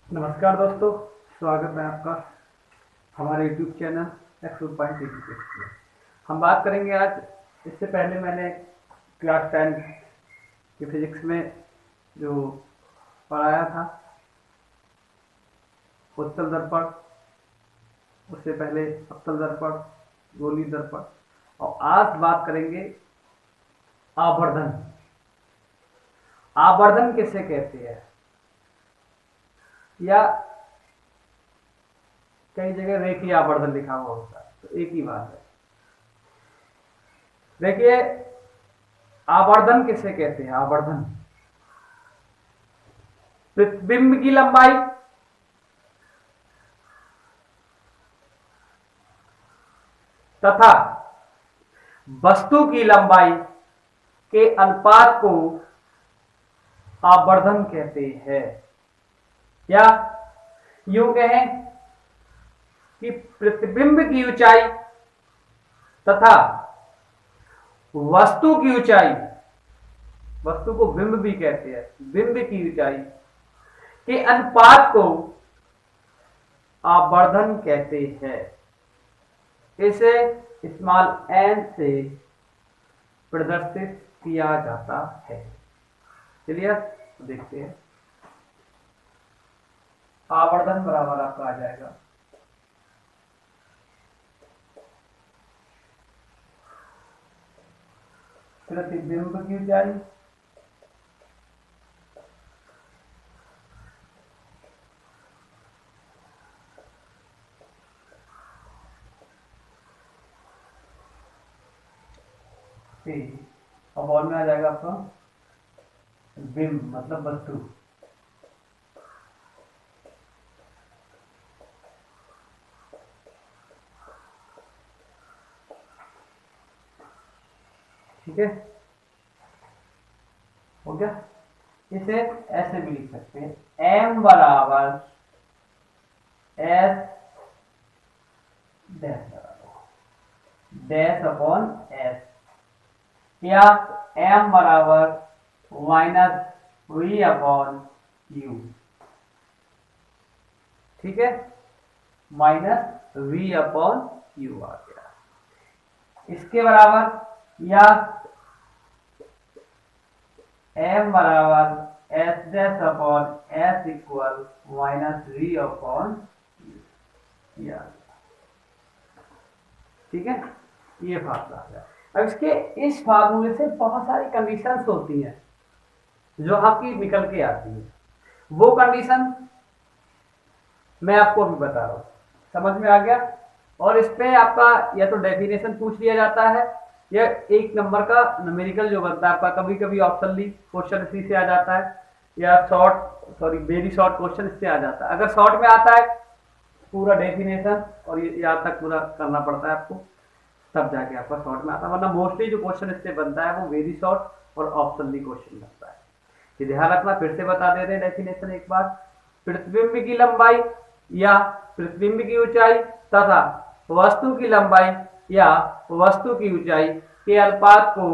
नमस्कार दोस्तों, स्वागत है आपका हमारे YouTube चैनल एक्स में। हम बात करेंगे आज। इससे पहले मैंने क्लास 10 की फिजिक्स में जो पढ़ाया था उत्तल दर्पण, उससे पहले अवतल दर्पण, गोलीय दर्पण, और आज बात करेंगे आवर्धन। आवर्धन किसे कहते हैं, या कई जगह रेखीय आवर्धन लिखा हुआ होता है, तो एक ही बात है। देखिए, आवर्धन किसे कहते हैं? आवर्धन प्रतिबिंब की लंबाई तथा वस्तु की लंबाई के अनुपात को आवर्धन कहते हैं। या यूं कहें कि प्रतिबिंब की ऊंचाई तथा वस्तु की ऊंचाई, वस्तु को बिंब भी कहते हैं, बिंब की ऊंचाई के अनुपात को आवर्धन कहते हैं। इसे स्मॉल एन से प्रदर्शित किया जाता है। चलिए देखते हैं। आवर्धन बराबर आपका आ जाएगा प्रतिबिंब की ऊंचाई और बॉल में आ जाएगा आपका बिंब, मतलब वस्तु। ठीक है, हो गया। इसे ऐसे भी लिख सकते हैं, एम बराबर एस डैश अपॉन एस, या एम बराबर माइनस वी अपॉन यू। ठीक है, माइनस वी अपॉन यू आ गया। इसके बराबर या एम बराबर S dash upon S equal minus V upon U. ठीक है, ये फार्मूला है। अब इसके इस फार्मूले से बहुत सारी कंडीशंस होती हैं जो आपकी निकल के आती है। वो कंडीशन मैं आपको अभी बता रहा हूं, समझ में आ गया। और इस पे आपका या तो डेफिनेशन पूछ लिया जाता है, या एक नंबर का न्यूमेरिकल जो बनता है आपका, कभी कभी ऑप्शनली क्वेश्चन इसी से आ जाता है, या वेरी शॉर्ट क्वेश्चन इससे आ जाता है। अगर शॉर्ट में आता है पूरा डेफिनेशन और ये यहाँ तक पूरा करना पड़ता है आपको, तब जाके आपका शॉर्ट में आता है, वरना मोस्टली जो क्वेश्चन इससे बनता है वो वेरी शॉर्ट और ऑप्शनली क्वेश्चन बनता है। ये ध्यान रखना, फिर से बता दे रहे हैं डेफिनेशन एक बार। प्रतिबिंब की लंबाई या प्रतिबिंब की ऊंचाई तथा वस्तु की लंबाई या वस्तु की ऊंचाई के अनुपात को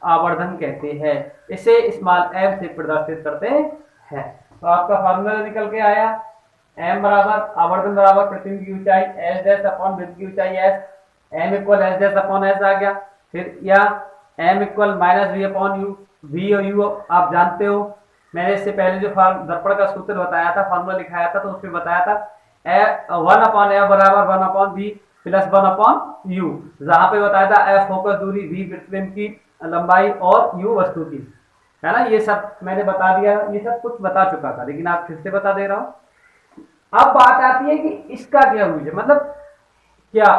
आवर्धन कहते हैं। इसे स्मॉल एम से प्रदर्शित करते हैं। तो आपका फार्मूला निकल के आया, एम बराबर आवर्धन बराबर प्रतिबिंब की ऊंचाई एस डैश अपॉन बिंब की ऊंचाई S, M equal S dash upon S आ गया। फिर या M equal minus V upon U, V और यू आप जानते हो। मैंने इससे पहले जो दर्पण का सूत्र बताया था, फार्मूला लिखाया था, तो उसमें बताया था वन अपॉन एफ बराबर one upon V plus one upon U, जहां पे बताया था एफ फोकस दूरी, वी प्रतिबिंब की लंबाई और यू वस्तु की, है ना। ये सब मैंने बता दिया, ये सब कुछ बता चुका था, लेकिन आप फिर से बता दे रहा हूं। अब बात आती है कि इसका क्या यूज है, मतलब क्या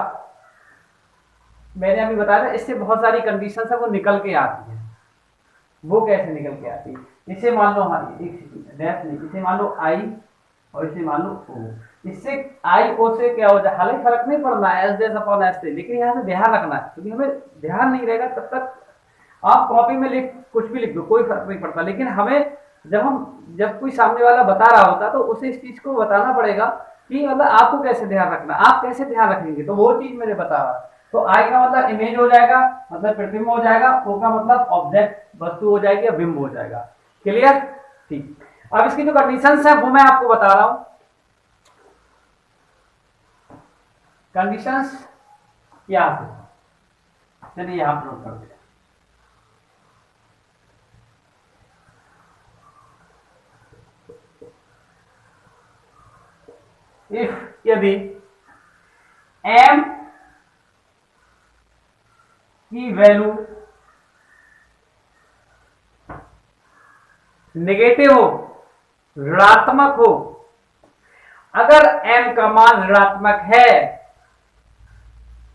मैंने अभी बताया था, इससे बहुत सारी कंडीशन है वो निकल के आती है। वो कैसे निकल के आती है? इसे मान लो हमारी एक डैश नहीं, इसे मान लो आई और इसे मान लो ओ। इससे आई ओ से क्या हो जाए, हालांकि फर्क नहीं पड़ना है एस डैश अपॉन एस से, लेकिन यहाँ से ध्यान रखना है, क्योंकि हमें ध्यान नहीं रहेगा तब तक आप कॉपी में कुछ भी लिख दो, कोई फर्क नहीं पड़ता। लेकिन हमें जब कोई सामने वाला बता रहा होता तो उसे इस चीज को बताना पड़ेगा कि मतलब आपको कैसे ध्यान रखना, आप कैसे ध्यान रखेंगे, तो वो चीज मैंने बता रहा। तो आई का मतलब इमेज हो जाएगा, मतलब प्रतिबिंब हो जाएगा, ओ का मतलब ऑब्जेक्ट वस्तु हो जाएगी या बिंब हो जाएगा। क्लियर? ठीक। अब इसकी जो कंडीशंस है वो मैं आपको बता रहा हूं। कंडीशंस क्या थे, चलिए आप नोट कर दिया। इफ यदि m की वैल्यू नेगेटिव हो, ऋणात्मक हो, अगर m का मान ऋणात्मक है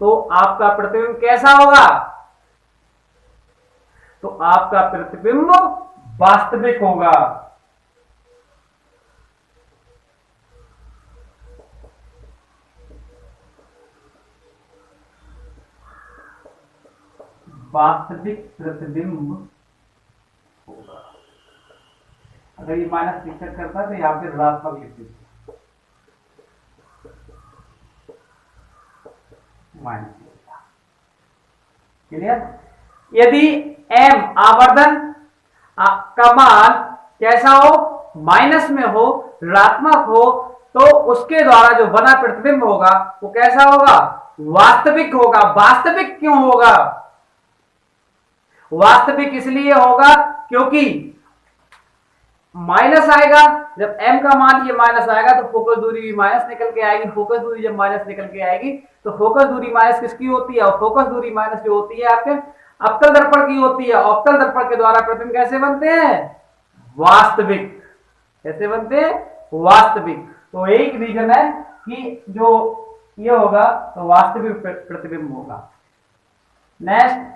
तो आपका प्रतिबिंब कैसा होगा? तो आपका प्रतिबिंब वास्तविक होगा। वास्तविक प्रतिबिंब होगा। अगर ये माइनस शिक्षक करता है तो यहां पे ऋणात्मक लिख दीजिए, माइनस। क्लियर? यदि m आवर्धन का मान कैसा हो? माइनस में हो, ऋणात्मक हो, तो उसके द्वारा जो बना प्रतिबिंब होगा वो कैसा होगा? वास्तविक होगा। वास्तविक क्यों होगा? वास्तविक इसलिए होगा क्योंकि माइनस आएगा, जब m का मान ये माइनस आएगा तो फोकस दूरी भी माइनस निकल के आएगी। फोकस दूरी जब माइनस निकल के आएगी तो फोकस दूरी माइनस किसकी होती है? और फोकस दूरी माइनस जो होती है आपके अवतल दर्पण की होती है। अवतल दर्पण के द्वारा प्रतिबिंब कैसे बनते हैं? वास्तविक। कैसे बनते हैं? वास्तविक। तो एक रीजन है कि जो ये होगा तो वास्तविक प्रतिबिंब होगा। नेक्स्ट,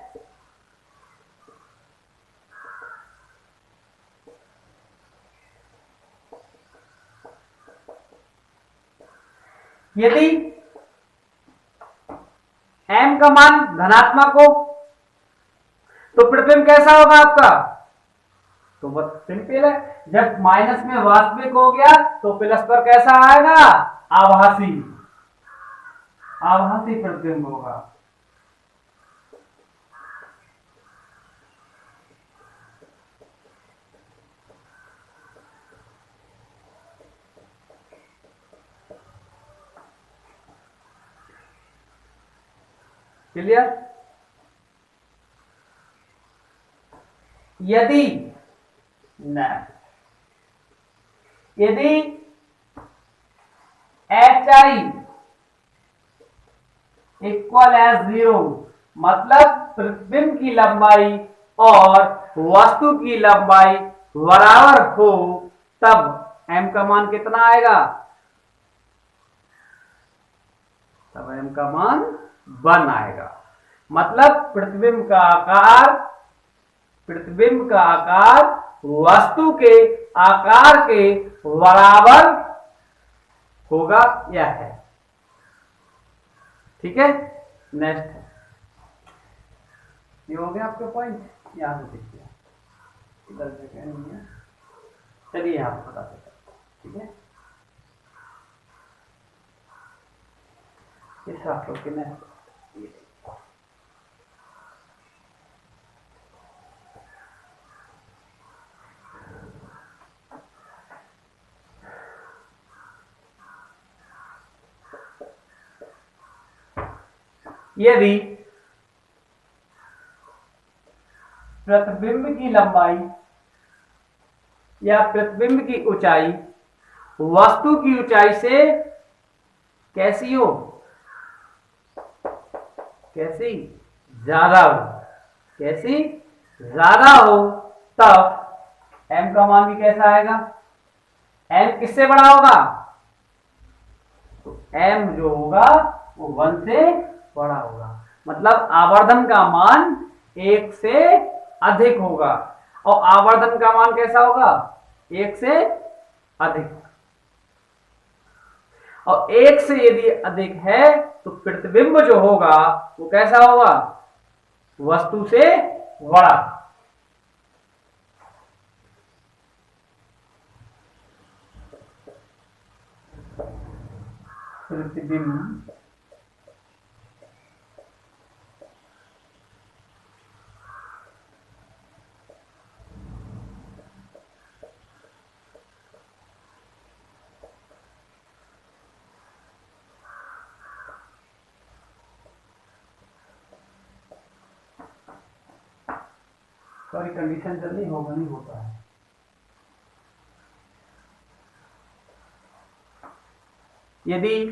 यदि m का मान धनात्मक हो तो प्रतिबिंब कैसा होगा आपका? तो बस सिंपल है, जब माइनस में वास्तविक हो गया तो प्लस पर कैसा आएगा? आभासी। आभासी प्रतिबिंब होगा। क्लियर? यदि यदि HI इक्वल एज 0, मतलब प्रतिबिंब की लंबाई और वस्तु की लंबाई बराबर हो, तब m का मान कितना आएगा? तब m का मान 1 आएगा। मतलब प्रतिबिंब का आकार वस्तु के आकार के बराबर होगा या है। ठीक है? नेक्स्ट, ये हो गया आपके पॉइंट। यहां से देखिए, इधर जगह नहीं है, चलिए यहां पर बता देते हैं। ठीक है, इस आप लोग के नेक्स्ट, यदि प्रतिबिंब की लंबाई या प्रतिबिंब की ऊंचाई वस्तु की ऊंचाई से कैसी हो? कैसी? ज्यादा हो। कैसी? ज्यादा हो, तब m का मान भी कैसा आएगा? m किससे बड़ा होगा? तो m जो होगा वो 1 से बड़ा होगा। मतलब आवर्धन का मान 1 से अधिक होगा। और आवर्धन का मान कैसा होगा? 1 से अधिक। और 1 से यदि अधिक है तो प्रतिबिंब जो होगा वो कैसा होगा? वस्तु से बड़ा। प्रतिबिंब सॉरी कंडीशन जल्दी होगा नहीं होता है। यदि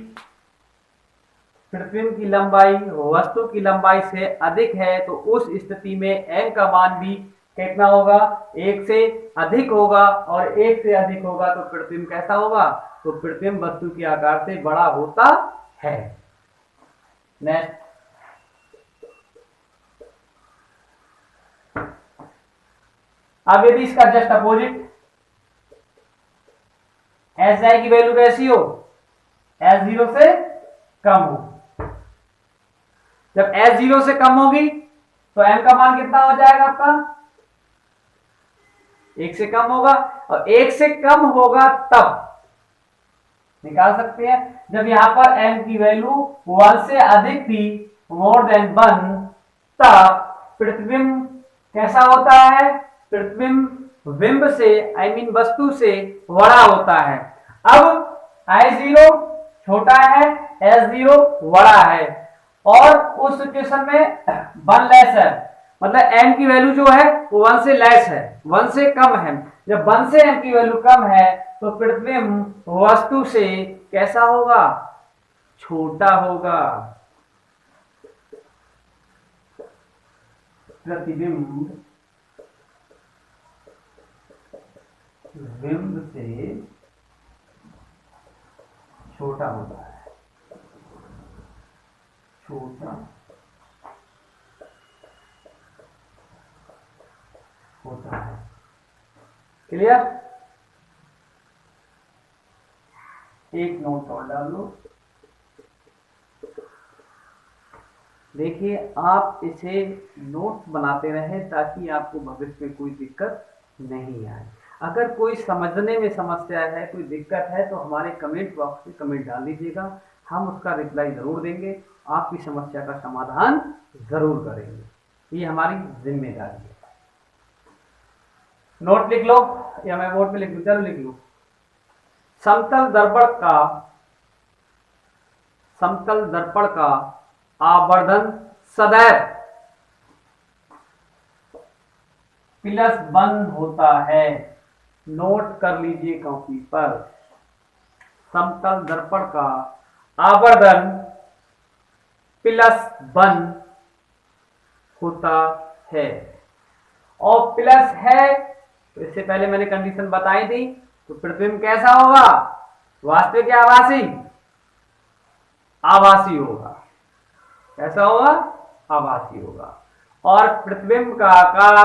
पृथ्वी की लंबाई वस्तु की लंबाई से अधिक है तो उस स्थिति में m का मान भी कितना होगा, 1 से अधिक होगा, और 1 से अधिक होगा तो पृथ्वी कैसा होगा, तो पृथ्वी वस्तु के आकार से बड़ा होता है। नेक्स्ट, अब यदि इसका जस्ट अपोजिट एस आई की वैल्यू कैसी हो, एस 0 से कम हो, जब एस 0 से कम होगी तो एम का मान कितना हो जाएगा आपका, 1 से कम होगा, और 1 से कम होगा तब निकाल सकते हैं जब यहां पर m की वैल्यू 1 से अधिक थी, मोर देन 1, तब प्रतिबिंब कैसा होता है, प्रतिबिंब बिंब से आई मीन वस्तु से बड़ा होता है। अब I0 छोटा है, S0 बड़ा है, और उस सिचुएशन में 1 लेस है, मतलब m की वैल्यू जो है वो 1 से लेस है, 1 से कम है। जब 1 से m की वैल्यू कम है तो प्रतिबिंब वस्तु से कैसा होगा, छोटा होगा। प्रतिबिंब बिंब से छोटा होता है, छोटा होता है। क्लियर? एक नोट और डाल लो। देखिए आप इसे नोट बनाते रहें ताकि आपको भविष्य में कोई दिक्कत नहीं आए। अगर कोई समझने में समस्या है, कोई दिक्कत है तो हमारे कमेंट बॉक्स में कमेंट डाल दीजिएगा, हम उसका रिप्लाई जरूर देंगे, आपकी समस्या का समाधान जरूर करेंगे, ये हमारी जिम्मेदारी है। नोट लिख लो या मैं बोर्ड पे लिख लूं, चलो लिख लो। समतल दर्पण का आवर्धन सदैव +1 होता है। नोट कर लीजिए कॉपी पर, समतल दर्पण का आवर्धन +1 होता है, और प्लस है तो इससे पहले मैंने कंडीशन बताई थी, तो प्रतिबिंब कैसा होगा, वास्तविक या आभासी, आभासी होगा। कैसा होगा, आभासी होगा। और प्रतिबिंब का आकार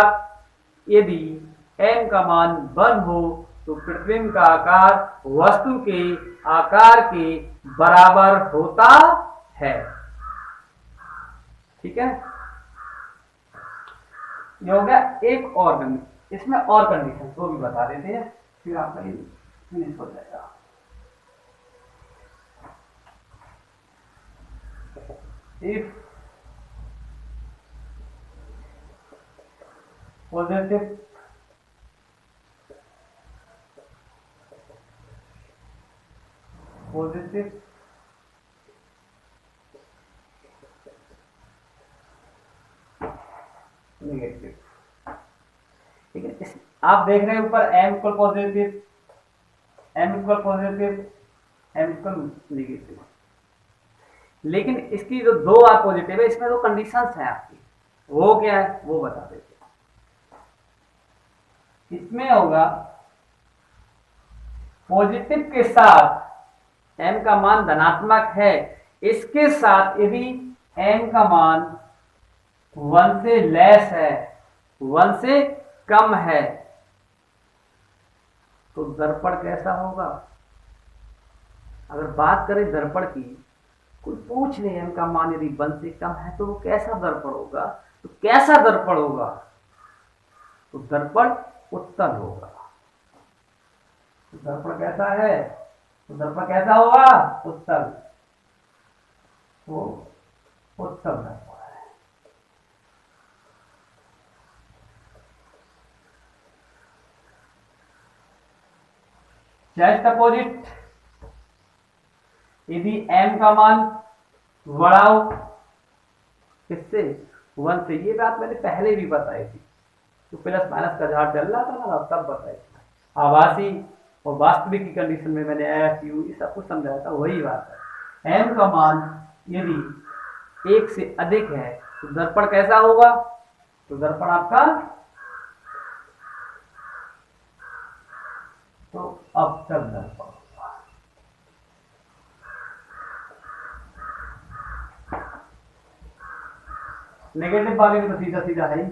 यदि m का मान 1 हो तो प्रतिबिंब का आकार वस्तु के आकार के बराबर होता है। ठीक है, ये हो गया एक और कंडीशन। इसमें और कंडीशन तो भी बता देते हैं, फिर आपका ये फिनिश हो जाएगा। इफ पॉजिटिव नेगेटिव, ठीक है। आप देख रहे हैं ऊपर m equal positive, m equal positive, m equal negative, लेकिन इसकी जो 2 बार पॉजिटिव है, इसमें जो कंडीशंस हैं आपकी वो क्या है वो बता देते हैं। इसमें होगा पॉजिटिव के साथ m का मान धनात्मक है, इसके साथ यदि m का मान 1 से लेस है, 1 से कम है, तो दर्पण कैसा होगा। अगर बात करें दर्पण की, कोई पूछ ले m का मान यदि 1 से कम है तो वो कैसा दर्पण होगा, तो कैसा दर्पण होगा, तो दर्पण उत्तल होगा। तो दर्पण कैसा है, तो दर्पण कैसा होगा, उत्तल, तो उत्तल दर्पण है। जस्ट अपोजिट, यदि m का मान बढ़ाओ किससे, 1 से, ये बात मैंने पहले भी बताई थी, तो प्लस माइनस का झाड़ चल रहा था ना, तब बताइए आभासी और वास्तविक की कंडीशन में मैंने एफ यू ये सब कुछ समझाया था, वही बात है। एम का मान यदि एक से अधिक है तो दर्पण कैसा होगा, तो दर्पण आपका तो अवतल दर्पण। नेगेटिव वाले में तो सीधा सीधा है ही।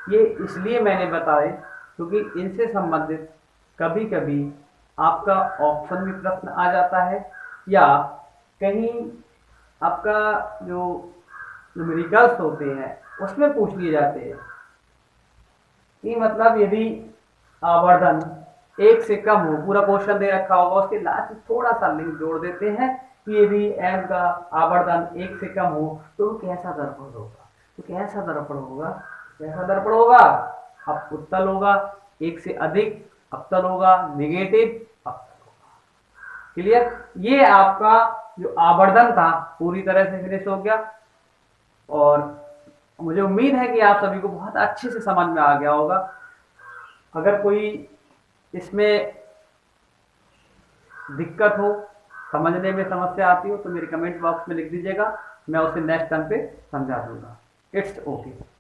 ये इसलिए मैंने बताए क्योंकि इनसे संबंधित कभी कभी आपका ऑप्शन में प्रश्न आ जाता है, या कहीं आपका जो न्यूमेरिकल्स होते हैं उसमें पूछ लिए जाते हैं कि मतलब यदि आवर्धन एक से कम हो, पूरा क्वेश्चन दे रखा होगा उसके लास्ट में थोड़ा सा लिंक जोड़ देते हैं कि यदि एम का आवर्धन एक से कम हो तो कैसा दर्पण होगा, तो कैसा दर्पण होगा, कैसा दर्पण होगा, अब उत्तल होगा, एक से अधिक अवतल होगा, नेगेटिव अवतल होगा। क्लियर, ये आपका जो आवर्धन था पूरी तरह से फिनिश हो गया, और मुझे उम्मीद है कि आप सभी को बहुत अच्छे से समझ में आ गया होगा। अगर कोई इसमें दिक्कत हो, समझने में समस्या आती हो तो मेरे कमेंट बॉक्स में लिख दीजिएगा, मैं उसे नेक्स्ट टाइम पे समझा दूंगा। It's okay.